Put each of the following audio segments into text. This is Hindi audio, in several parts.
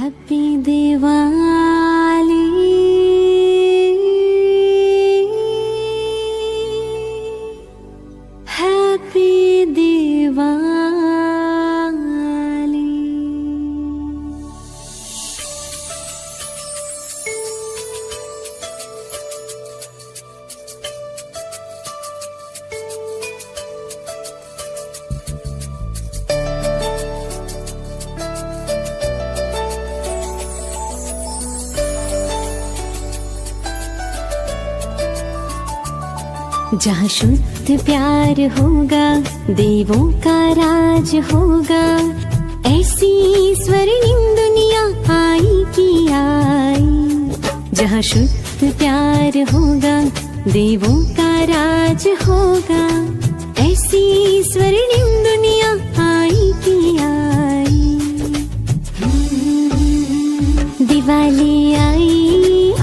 Happy Diwali, happy Diwali. जहाँ शुद्ध प्यार होगा, देवों का राज होगा, ऐसी स्वर्णिम दुनिया आई की आई। जहाँ शुद्ध प्यार होगा, देवों का राज होगा, ऐसी स्वर्णिम दुनिया आई की आई। दिवाली आई,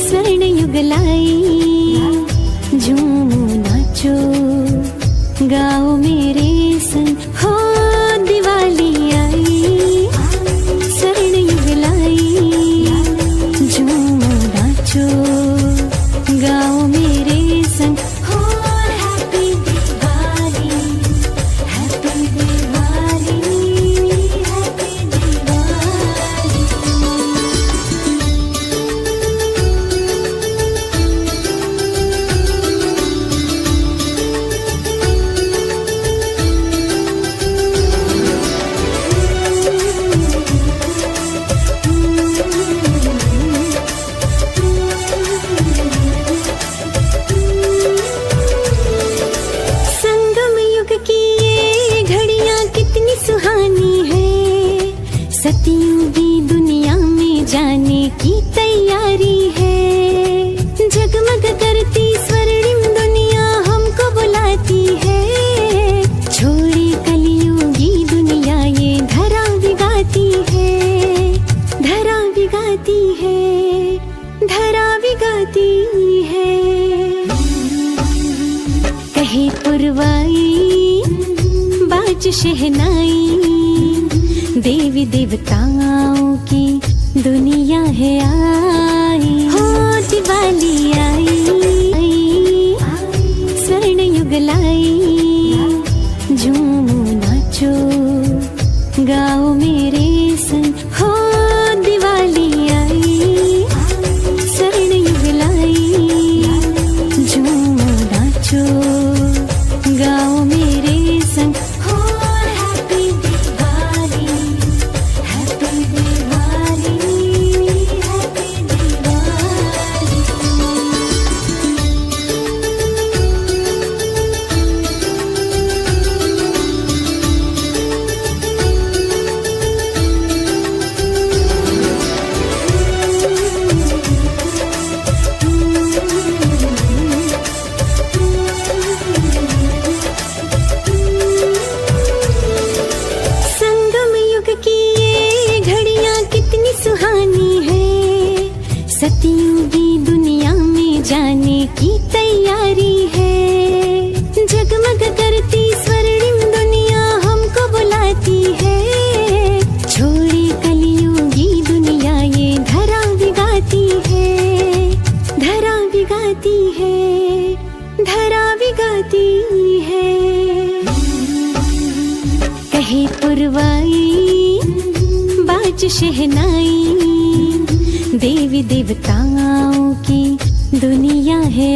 स्वर्ण युग लाई, झूमो नाचो गाओ मेरे संग, हो दिवाली आई, स्वर्ण युग लाई, झूमो नाचो गाओ मेरे संग, हो happy Diwali, happy Diwali, happy Diwali. सतयुगी दुनिया में जाने की तैयारी है, जगमग करती स्वर्णिम दुनिया हमको बुलाती है। छोड़ी कलियुगी दुनिया ये धरा बिगाती है, धरा बिगाती है, धरा बिगाती है। कहे पुरवाई बाज शहनाई, देवी देवताओं की दुनिया है आई, हो दिवाली आई, स्वर्ण युग लाई, झूमो नाचो गाओ मेरे संग, हो दिवाली आई, स्वर्ण युग लाई, झूमो नाचो गाओ मेरे संग, हो happy Diwali, happy Diwali, happy Diwali. सतयुगी दुनिया में जाने की तैयारी है, जगमग करती स्वर्णिम दुनिया हमको बुलाती है। छोड़ी कलियुगी दुनिया ये धरा बिगाती है, धरा बिगाती है, धरा बिगाती है। कहे पुरवाई बाज शहनाई, देवी देवताओं की दुनिया है।